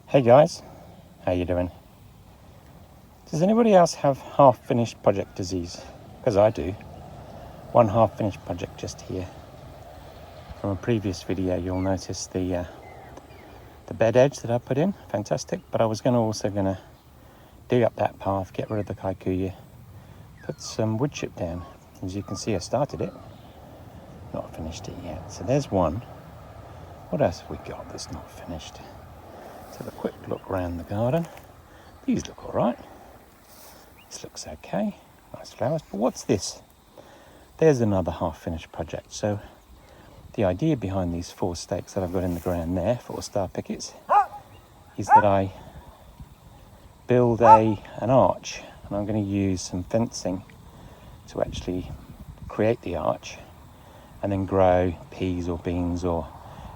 Hey guys, how you doing? Does anybody else have half-finished project disease? Because I do. One half-finished project just here. From a previous video, you'll notice the bed edge that I put in. Fantastic. But I was also going to dig up that path, get rid of the kikuyu, put some wood chip down. As you can see, I started it. Not finished it yet. So there's one. What else have we got that's not finished? Let's have a quick look around the garden. These look all right. This looks okay. Nice flowers. But what's this? There's another half-finished project. So the idea behind these 4 stakes that I've got in the ground there, 4 star pickets, is that I build an arch, and I'm going to use some fencing to actually create the arch and then grow peas or beans or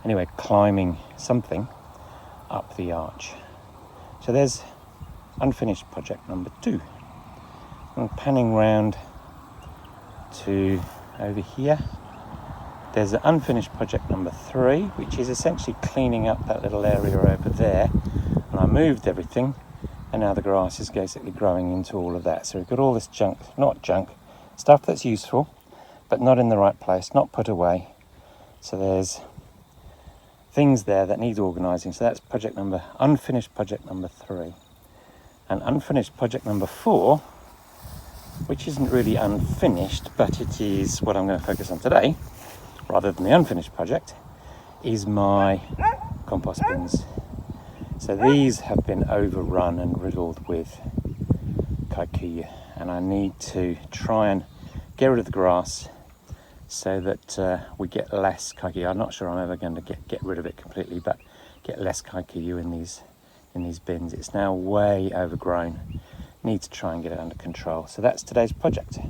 anyway climbing something up the arch. So there's unfinished project number 2. I'm panning round to over here. There's the unfinished project number 3, which is essentially cleaning up that little area over there. And I moved everything, and now the grass is basically growing into all of that. So we've got all this junk, not junk, stuff that's useful, but not in the right place, not put away. So there's things there that need organising. So that's unfinished project number 3. And unfinished project number 4, which isn't really unfinished, but it is what I'm going to focus on today, rather than the unfinished project, is my compost bins. So these have been overrun and riddled with kikuyu, and I need to try and get rid of the grass so that we get less kikuyu. I'm not sure I'm ever going to get rid of it completely, but get less kikuyu in these bins. It's now way overgrown. Need to try and get it under control. So that's today's project.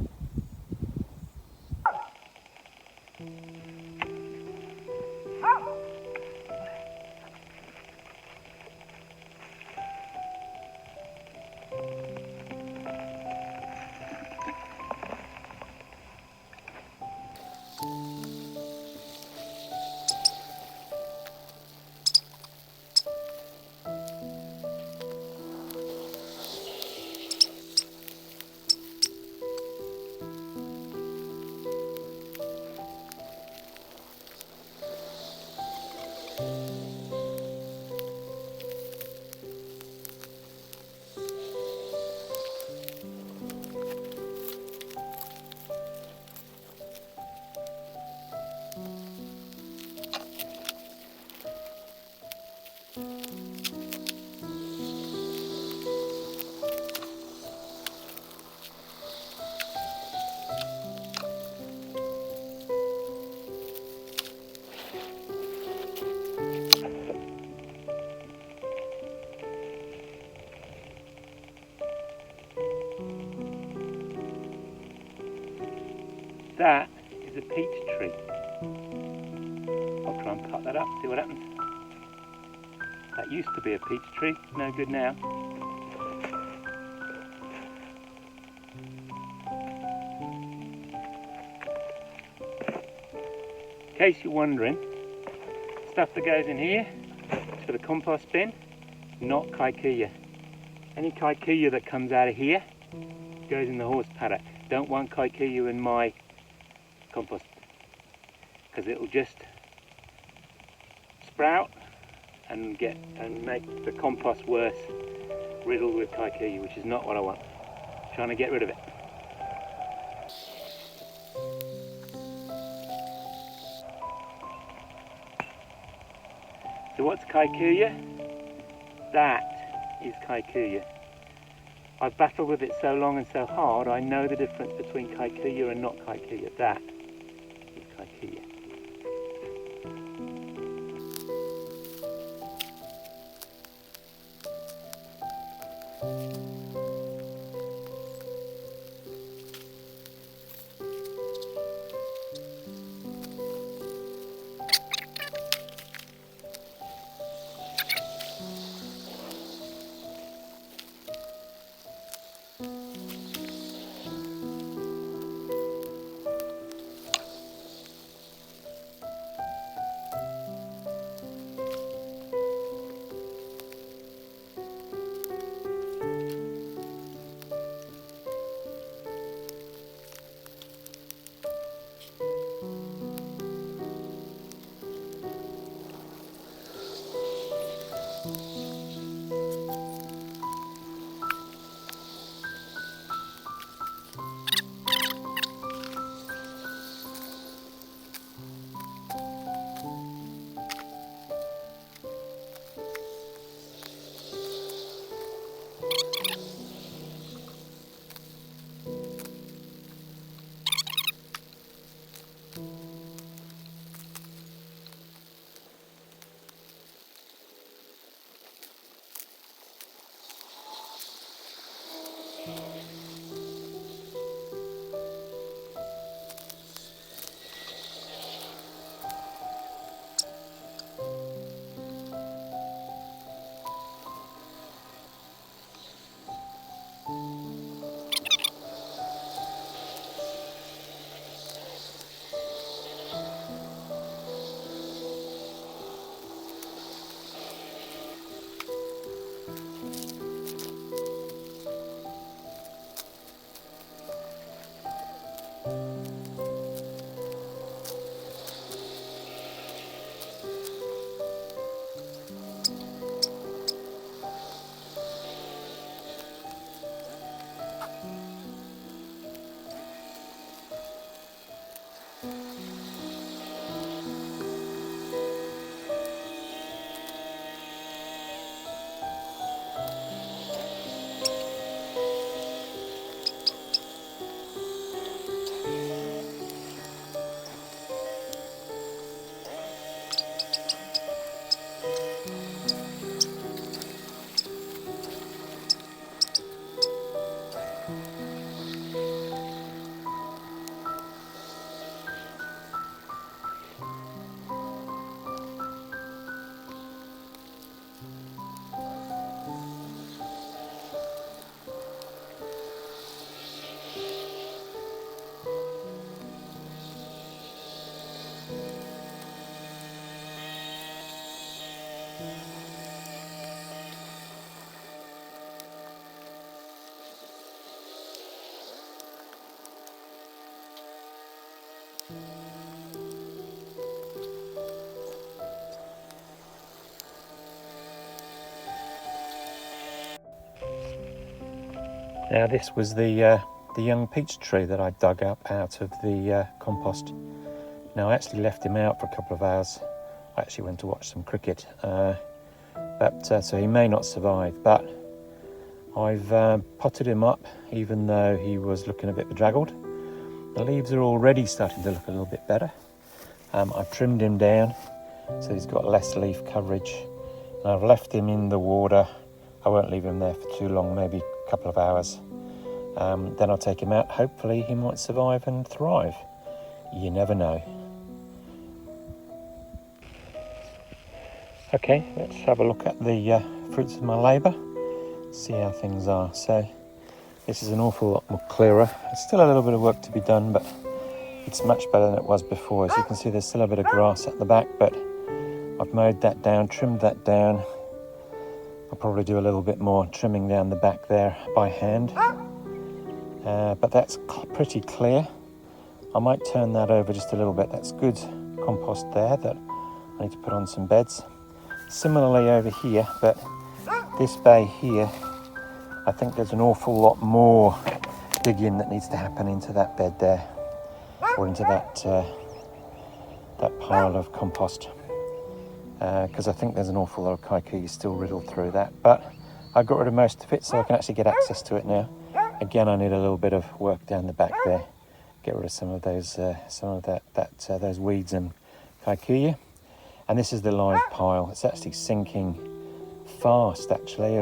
That is a peach tree. I'll try and cut that up, see what happens. That used to be a peach tree, no good now. In case you're wondering, stuff that goes in here is for the compost bin, not kikuyu. Any kikuyu that comes out of here goes in the horse paddock. Don't want kikuyu in my compost because it'll just sprout and make the compost worse, riddled with kikuyu, which is not what I want. I'm trying to get rid of it. So what's kikuyu? That is kikuyu. I've battled with it so long and so hard, I know the difference between kikuyu and not kikuyu. That is kikuyu. Now this was the young peach tree that I dug up out of the compost. Now I actually left him out for a couple of hours. I actually went to watch some cricket, so he may not survive, but I've potted him up even though he was looking a bit bedraggled. The leaves are already starting to look a little bit better. I've trimmed him down so he's got less leaf coverage, and I've left him in the water. I won't leave him there for too long, maybe a couple of hours. Then I'll take him out. Hopefully he might survive and thrive. You never know. Okay, let's have a look at the fruits of my labour, see how things are. So this is an awful lot more clearer. There's still a little bit of work to be done, but it's much better than it was before. As you can see, there's still a bit of grass at the back, but I've mowed that down, trimmed that down. I'll probably do a little bit more trimming down the back there by hand, but that's pretty clear. I might turn that over just a little bit. That's good compost there that I need to put on some beds. Similarly over here, but this bay here, I think there's an awful lot more digging that needs to happen into that bed there, or into that pile of compost, because I think there's an awful lot of kikuyu still riddled through that. But I got rid of most of it, so I can actually get access to it now. Again, I need a little bit of work down the back there, get rid of some of those those weeds and kikuyu. And this is the live pile. It's actually sinking fast, actually,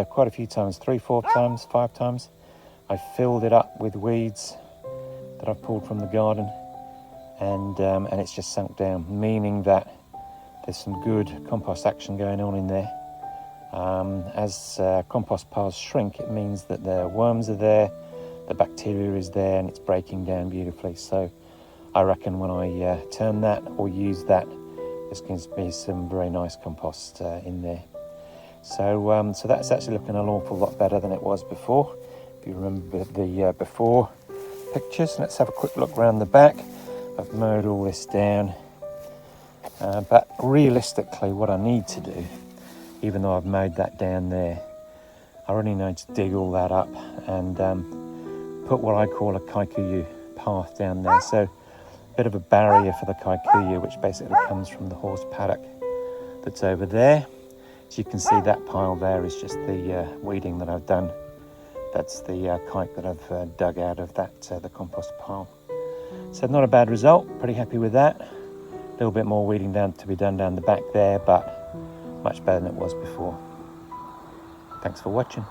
quite a few times, 3, 4 times, 5 times. I filled it up with weeds that I've pulled from the garden, and it's just sunk down, meaning that there's some good compost action going on in there. As compost piles shrink, it means that the worms are there, the bacteria is there, and it's breaking down beautifully. So I reckon when I turn that or use that, there's going to be some very nice compost in there. So that's actually looking an awful lot better than it was before. If you remember the before pictures, let's have a quick look around the back. I've mowed all this down, but realistically what I need to do, even though I've mowed that down there, I really need to dig all that up and put what I call a kikuyu path down there. So bit of a barrier for the kikuyu, which basically comes from the horse paddock that's over there. As you can see, that pile there is just the weeding that I've done. That's the kike that I've dug out of that the compost pile. So not a bad result, pretty happy with that. A little bit more weeding to be done down the back there, but much better than it was before. Thanks for watching.